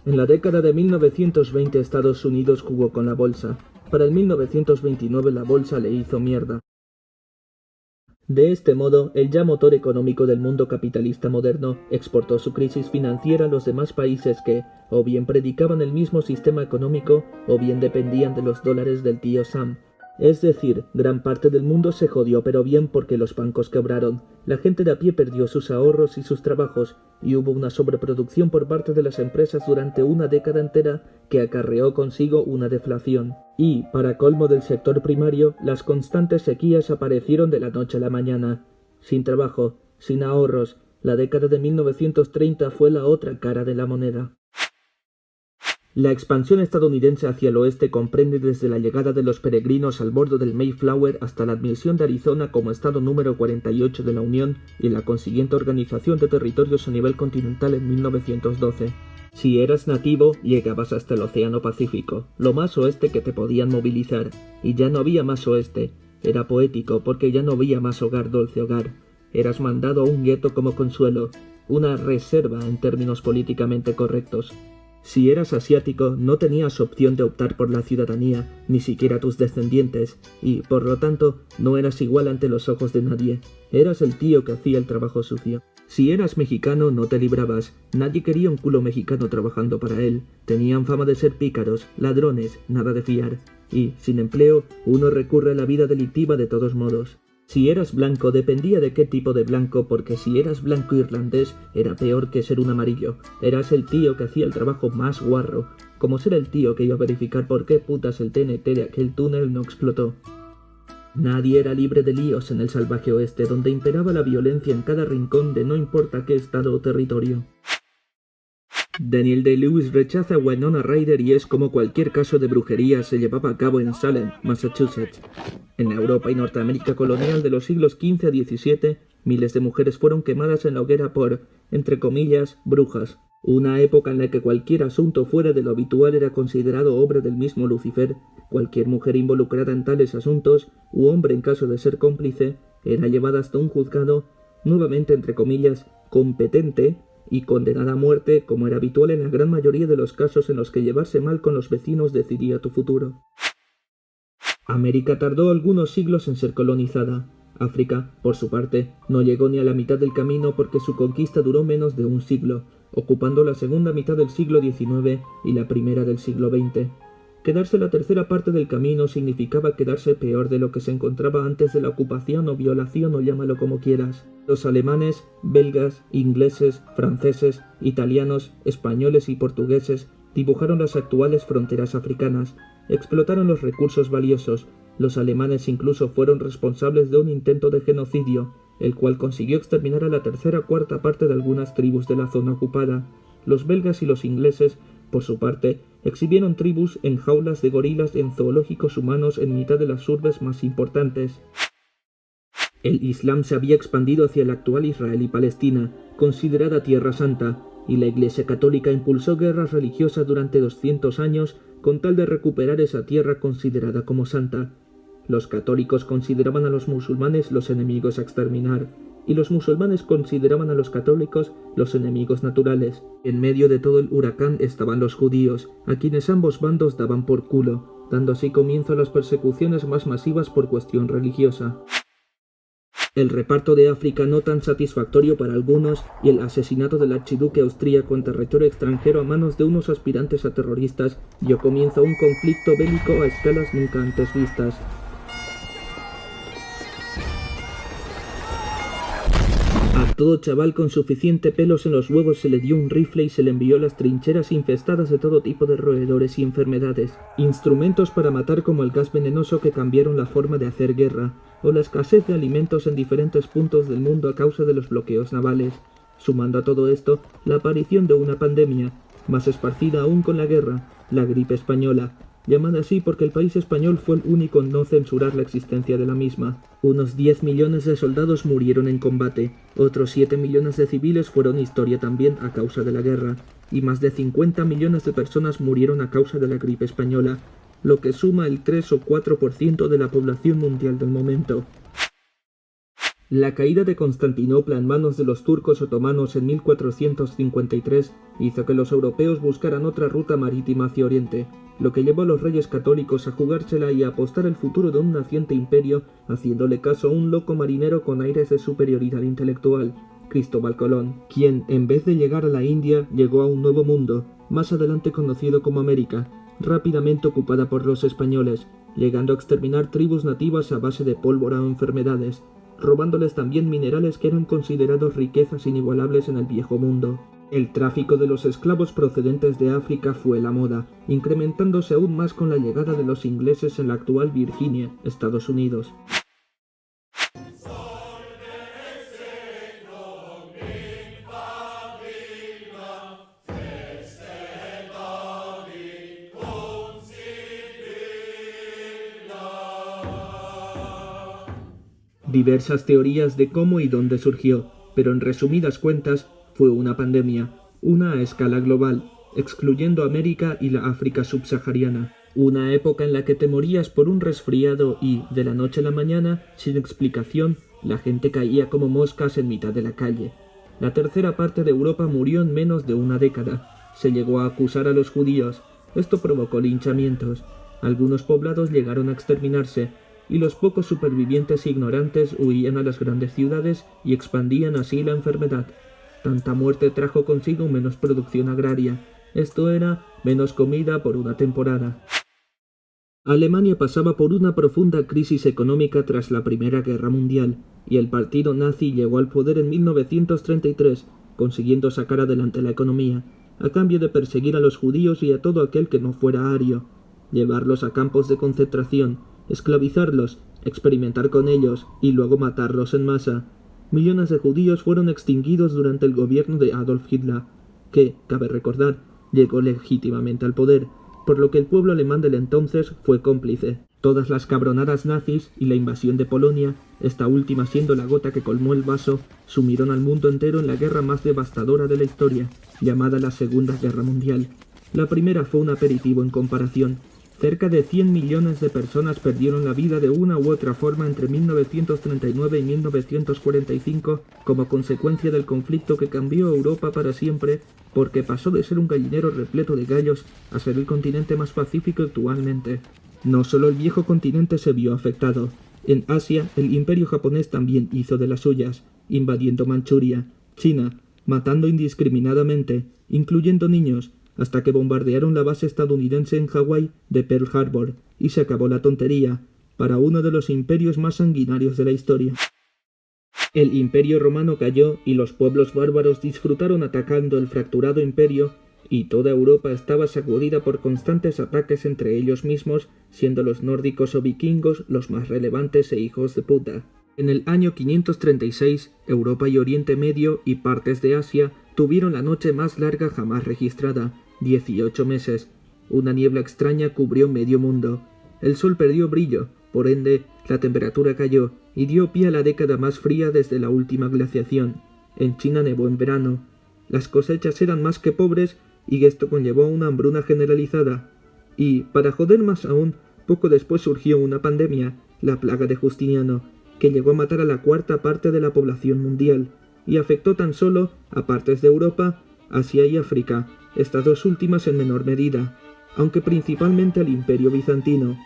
En la década de 1920 Estados Unidos jugó con la bolsa. Para el 1929 la bolsa le hizo mierda. De este modo, el ya motor económico del mundo capitalista moderno exportó su crisis financiera a los demás países que, o bien predicaban el mismo sistema económico, o bien dependían de los dólares del tío Sam. Es decir, gran parte del mundo se jodió, pero bien porque los bancos quebraron, la gente de a pie perdió sus ahorros y sus trabajos, y hubo una sobreproducción por parte de las empresas durante una década entera que acarreó consigo una deflación. Y, para colmo del sector primario, las constantes sequías aparecieron de la noche a la mañana. Sin trabajo, sin ahorros, la década de 1930 fue la otra cara de la moneda. La expansión estadounidense hacia el oeste comprende desde la llegada de los peregrinos al bordo del Mayflower hasta la admisión de Arizona como estado número 48 de la Unión y la consiguiente organización de territorios a nivel continental en 1912. Si eras nativo, llegabas hasta el Océano Pacífico, lo más oeste que te podían movilizar, y ya no había más oeste. Era poético porque ya no había más hogar, dulce hogar. Eras mandado a un gueto como consuelo, una reserva en términos políticamente correctos. Si eras asiático, no tenías opción de optar por la ciudadanía, ni siquiera tus descendientes, y, por lo tanto, no eras igual ante los ojos de nadie. Eras el tío que hacía el trabajo sucio. Si eras mexicano, no te librabas. Nadie quería un culo mexicano trabajando para él. Tenían fama de ser pícaros, ladrones, nada de fiar. Y, sin empleo, uno recurre a la vida delictiva de todos modos. Si eras blanco, dependía de qué tipo de blanco, porque si eras blanco irlandés, era peor que ser un amarillo. Eras el tío que hacía el trabajo más guarro, como ser el tío que iba a verificar por qué putas el TNT de aquel túnel no explotó. Nadie era libre de líos en el salvaje oeste, donde imperaba la violencia en cada rincón de no importa qué estado o territorio. Daniel Day-Lewis rechaza a Winona Ryder y es como cualquier caso de brujería se llevaba a cabo en Salem, Massachusetts. En la Europa y Norteamérica colonial de los siglos XV a XVII, miles de mujeres fueron quemadas en la hoguera por, entre comillas, brujas. Una época en la que cualquier asunto fuera de lo habitual era considerado obra del mismo Lucifer. Cualquier mujer involucrada en tales asuntos, u hombre en caso de ser cómplice, era llevada hasta un juzgado, nuevamente entre comillas, competente, y condenada a muerte, como era habitual en la gran mayoría de los casos en los que llevarse mal con los vecinos decidía tu futuro. América tardó algunos siglos en ser colonizada. África, por su parte, no llegó ni a la mitad del camino porque su conquista duró menos de un siglo, ocupando la segunda mitad del siglo XIX y la primera del siglo XX. Quedarse la tercera parte del camino significaba quedarse peor de lo que se encontraba antes de la ocupación o violación o llámalo como quieras. Los alemanes, belgas, ingleses, franceses, italianos, españoles y portugueses dibujaron las actuales fronteras africanas, explotaron los recursos valiosos. Los alemanes incluso fueron responsables de un intento de genocidio, el cual consiguió exterminar a la tercera cuarta parte de algunas tribus de la zona ocupada. Los belgas y los ingleses, por su parte, exhibieron tribus en jaulas de gorilas en zoológicos humanos en mitad de las urbes más importantes. El Islam se había expandido hacia el actual Israel y Palestina, considerada Tierra Santa, y la Iglesia Católica impulsó guerras religiosas durante 200 años con tal de recuperar esa tierra considerada como santa. Los católicos consideraban a los musulmanes los enemigos a exterminar, y los musulmanes consideraban a los católicos los enemigos naturales. En medio de todo el huracán estaban los judíos, a quienes ambos bandos daban por culo, dando así comienzo a las persecuciones más masivas por cuestión religiosa. El reparto de África no tan satisfactorio para algunos y el asesinato del archiduque austríaco en territorio extranjero a manos de unos aspirantes a terroristas dio comienzo a un conflicto bélico a escalas nunca antes vistas. A todo chaval con suficiente pelos en los huevos se le dio un rifle y se le envió a las trincheras infestadas de todo tipo de roedores y enfermedades, instrumentos para matar como el gas venenoso que cambiaron la forma de hacer guerra, o la escasez de alimentos en diferentes puntos del mundo a causa de los bloqueos navales. Sumando a todo esto, la aparición de una pandemia, más esparcida aún con la guerra, la gripe española, llamada así porque el país español fue el único en no censurar la existencia de la misma. Unos 10 millones de soldados murieron en combate, otros 7 millones de civiles fueron historia también a causa de la guerra, y más de 50 millones de personas murieron a causa de la gripe española, lo que suma el 3 o 4% de la población mundial del momento. La caída de Constantinopla en manos de los turcos otomanos en 1453 hizo que los europeos buscaran otra ruta marítima hacia Oriente, lo que llevó a los reyes católicos a jugársela y a apostar el futuro de un naciente imperio, haciéndole caso a un loco marinero con aires de superioridad intelectual, Cristóbal Colón, quien, en vez de llegar a la India, llegó a un nuevo mundo, más adelante conocido como América, rápidamente ocupada por los españoles, llegando a exterminar tribus nativas a base de pólvora o enfermedades, robándoles también minerales que eran considerados riquezas inigualables en el viejo mundo. El tráfico de los esclavos procedentes de África fue la moda, incrementándose aún más con la llegada de los ingleses en la actual Virginia, Estados Unidos. Diversas teorías de cómo y dónde surgió, pero en resumidas cuentas fue una pandemia, una a escala global, excluyendo América y la África subsahariana. Una época en la que te morías por un resfriado y, de la noche a la mañana, sin explicación, la gente caía como moscas en mitad de la calle. La tercera parte de Europa murió en menos de una década. Se llegó a acusar a los judíos. Esto provocó linchamientos. Algunos poblados llegaron a exterminarse, y los pocos supervivientes ignorantes huían a las grandes ciudades y expandían así la enfermedad. Tanta muerte trajo consigo menos producción agraria. Esto era menos comida por una temporada. Alemania pasaba por una profunda crisis económica tras la Primera Guerra Mundial, y el partido nazi llegó al poder en 1933, consiguiendo sacar adelante la economía, a cambio de perseguir a los judíos y a todo aquel que no fuera ario, llevarlos a campos de concentración, esclavizarlos, experimentar con ellos y luego matarlos en masa. Millones de judíos fueron extinguidos durante el gobierno de Adolf Hitler, que, cabe recordar, llegó legítimamente al poder, por lo que el pueblo alemán del entonces fue cómplice. Todas las cabronadas nazis y la invasión de Polonia, esta última siendo la gota que colmó el vaso, sumieron al mundo entero en la guerra más devastadora de la historia, llamada la Segunda Guerra Mundial. La primera fue un aperitivo en comparación. Cerca de 100 millones de personas perdieron la vida de una u otra forma entre 1939 y 1945 como consecuencia del conflicto que cambió Europa para siempre, porque pasó de ser un gallinero repleto de gallos a ser el continente más pacífico actualmente. No solo el viejo continente se vio afectado. En Asia, el imperio japonés también hizo de las suyas, invadiendo Manchuria, China, matando indiscriminadamente, incluyendo niños, hasta que bombardearon la base estadounidense en Hawái de Pearl Harbor, y se acabó la tontería, para uno de los imperios más sanguinarios de la historia. El imperio romano cayó y los pueblos bárbaros disfrutaron atacando el fracturado imperio, y toda Europa estaba sacudida por constantes ataques entre ellos mismos, siendo los nórdicos o vikingos los más relevantes e hijos de puta. En el año 536, Europa y Oriente Medio y partes de Asia tuvieron la noche más larga jamás registrada, 18 meses. Una niebla extraña cubrió medio mundo. El sol perdió brillo, por ende, la temperatura cayó y dio pie a la década más fría desde la última glaciación. En China nevó en verano. Las cosechas eran más que pobres y esto conllevó una hambruna generalizada. Y, para joder más aún, poco después surgió una pandemia, la plaga de Justiniano, que llegó a matar a la cuarta parte de la población mundial, y afectó tan solo a partes de Europa, Asia y África, estas dos últimas en menor medida, aunque principalmente al Imperio Bizantino.